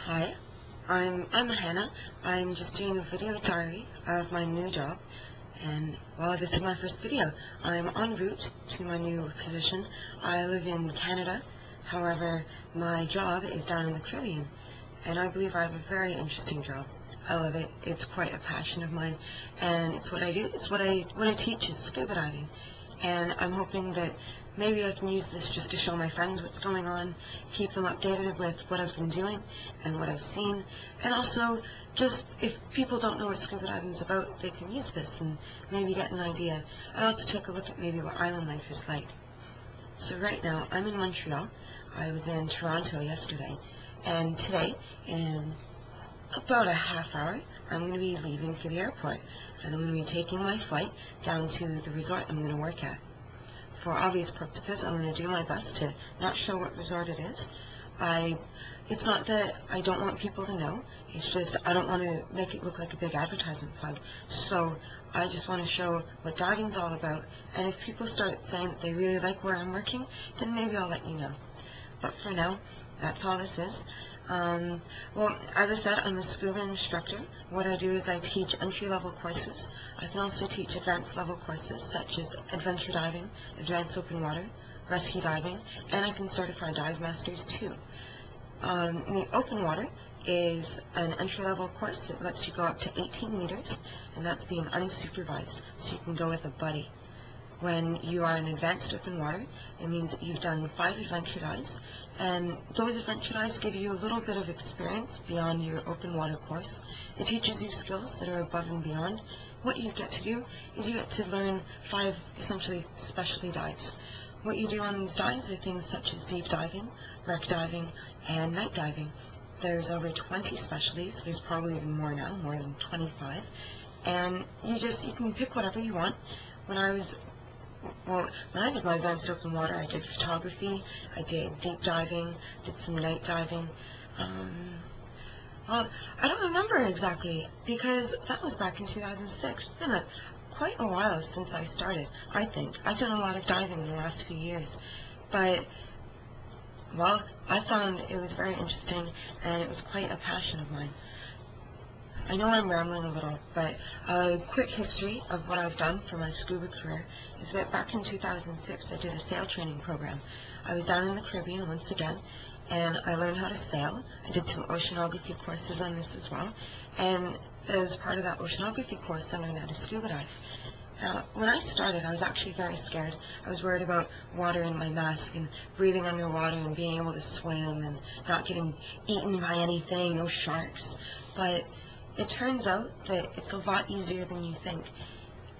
Hi, I'm Hannah. I'm just doing a video diary of my new job, and well, this is my first video. I'm en route to my new position. I live in Canada, however, my job is down in the Caribbean, and I believe I have a very interesting job. I love it. It's quite a passion of mine, and it's what I do. It's what I teach is scuba diving, and I'm hoping that maybe I can use this just to show my friends what's going on, keep them updated with what I've been doing and what I've seen, and also just if people don't know what scuba diving is about, they can use this and maybe get an idea. I also take a look at maybe what island life is like. So right now, I'm in Montreal. I was in Toronto yesterday, and today, in about a half hour, I'm going to be leaving for the airport, and I'm going to be taking my flight down to the resort I'm going to work at. For obvious purposes, I'm going to do my best to not show what resort it is. It's not that I don't want people to know, it's just I don't want to make it look like a big advertisement plug. So I just want to show what diving's all about, and if people start saying that they really like where I'm working, then maybe I'll let you know. But for now, that's all this is. Well, as I said, I'm a scuba instructor. What I do is I teach entry-level courses. I can also teach advanced-level courses such as adventure diving, advanced open water, rescue diving, and I can certify dive masters too. The open water is an entry-level course that lets you go up to 18 meters, and that's being unsupervised, so you can go with a buddy. When you are in advanced open water, it means that you've done 5 adventure dives, and those adventure dives give you a little bit of experience beyond your open water course. It teaches you skills that are above and beyond. What you get to do is you get to learn 5 essentially specialty dives. What you do on these dives are things such as deep diving, wreck diving, and night diving. There's over 20 specialties. There's probably even more now, more than 25. And you can pick whatever you want. When I did my advanced open water, I did photography, I did deep diving, did some night diving. Well, I don't remember exactly, because that was back in 2006. It's been quite a while since I started, I think. I've done a lot of diving in the last few years. But, well, I found it was very interesting, and it was quite a passion of mine. I know I'm rambling a little, but a quick history of what I've done for my scuba career is that back in 2006 I did a sail training program. I was down in the Caribbean once again, and I learned how to sail. I did some oceanography courses on this as well, and as part of that oceanography course I learned how to scuba dive. When I started, I was actually very scared. I was worried about water in my mask and breathing underwater and being able to swim and not getting eaten by anything, no sharks. But it turns out that it's a lot easier than you think.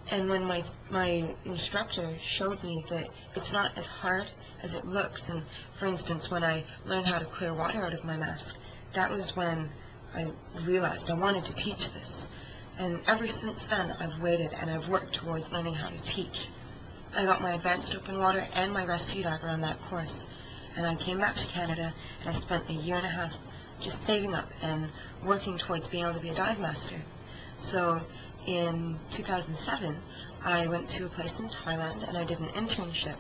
And when my instructor showed me that it's not as hard as it looks, and for instance, when I learned how to clear water out of my mask, that was when I realized I wanted to teach this. And ever since then, I've waited and I've worked towards learning how to teach. I got my advanced open water and my rescue diver on that course, and I came back to Canada and I spent a year and a half just saving up and working towards being able to be a dive master. So in 2007, I went to a place in Thailand and I did an internship,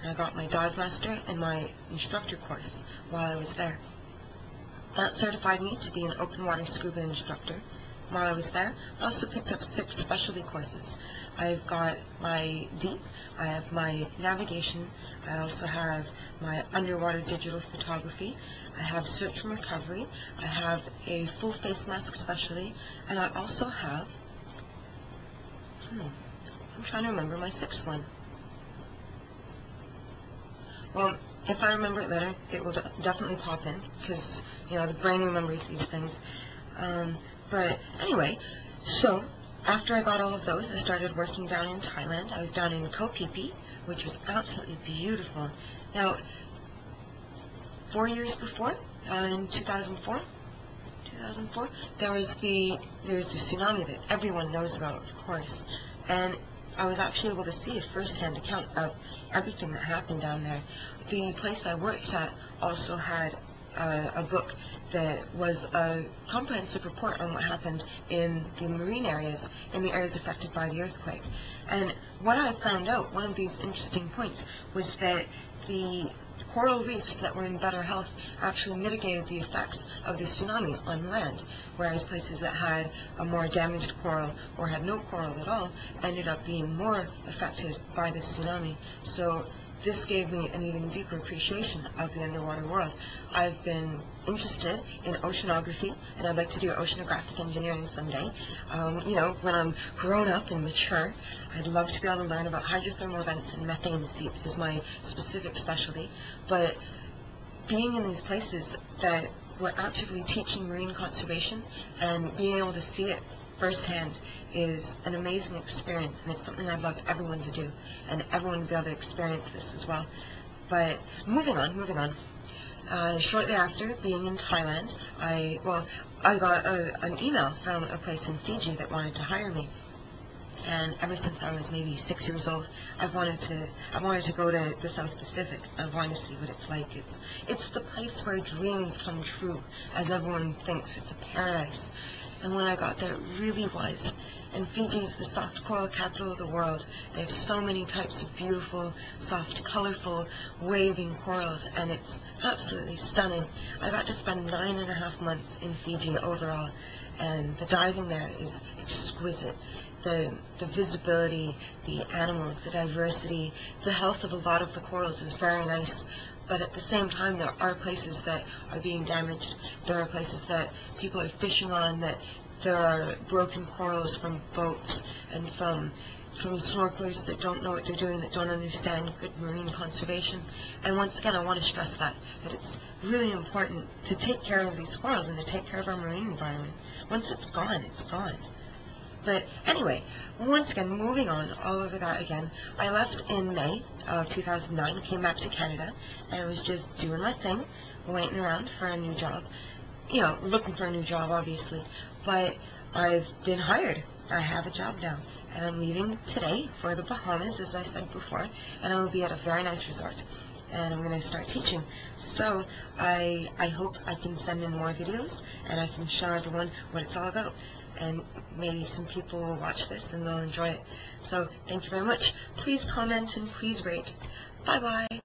and I got my dive master and my instructor course while I was there. That certified me to be an open water scuba instructor. While I was there, I also picked up 6 specialty courses. I've got my deep, I have my navigation, I also have my underwater digital photography, I have search and recovery, I have a full face mask specialty, and I also have, I'm trying to remember my 6th one. Well, if I remember it later, it will definitely pop in, because, the brain remembers these things. But anyway, so after I got all of those, I started working down in Thailand. I was down in Koh Phi Phi, which was absolutely beautiful. Now, 4 years before, in 2004, there was the tsunami that everyone knows about, of course. And I was actually able to see a first-hand account of everything that happened down there. The place I worked at also had a book that was a comprehensive report on what happened in the marine areas, in the areas affected by the earthquake. And what I found out, one of these interesting points, was that the coral reefs that were in better health actually mitigated the effects of the tsunami on land, whereas places that had a more damaged coral or had no coral at all ended up being more affected by the tsunami. So this gave me an even deeper appreciation of the underwater world. I've been interested in oceanography, and I'd like to do oceanographic engineering someday. When I'm grown up and mature, I'd love to be able to learn about hydrothermal vents and methane seeps is my specific specialty. But being in these places that were actively teaching marine conservation and being able to see it firsthand is an amazing experience, and it's something I'd love everyone to do, and everyone to be able to experience this as well. But moving on. Shortly after being in Thailand, I got an email from a place in Fiji that wanted to hire me. And ever since I was maybe 6 years old, I wanted to go to the South Pacific. I wanted to see what it's like. It's the place where dreams come true, as everyone thinks. It's a paradise. And when I got there, it really was. And Fiji is the soft coral capital of the world. They have so many types of beautiful, soft, colorful, waving corals, and it's absolutely stunning. I got to spend 9.5 months in Fiji overall, and the diving there is exquisite. The visibility, the animals, the diversity, the health of a lot of the corals is very nice. But at the same time, there are places that are being damaged. There are places that people are fishing on, that there are broken corals from boats and from snorkelers that don't know what they're doing, that don't understand good marine conservation. And once again, I want to stress that it's really important to take care of these corals and to take care of our marine environment. Once it's gone, it's gone. But anyway, once again, moving on, all over that again, I left in May of 2009, came back to Canada, and I was just doing my thing, waiting around for a new job. Looking for a new job, obviously. But I've been hired. I have a job now. And I'm leaving today for the Bahamas, as I said before, and I will be at a very nice resort. And I'm going to start teaching. So I hope I can send in more videos, and I can show everyone what it's all about. And maybe some people will watch this and they'll enjoy it. So thank you very much. Please comment and please rate. Bye-bye.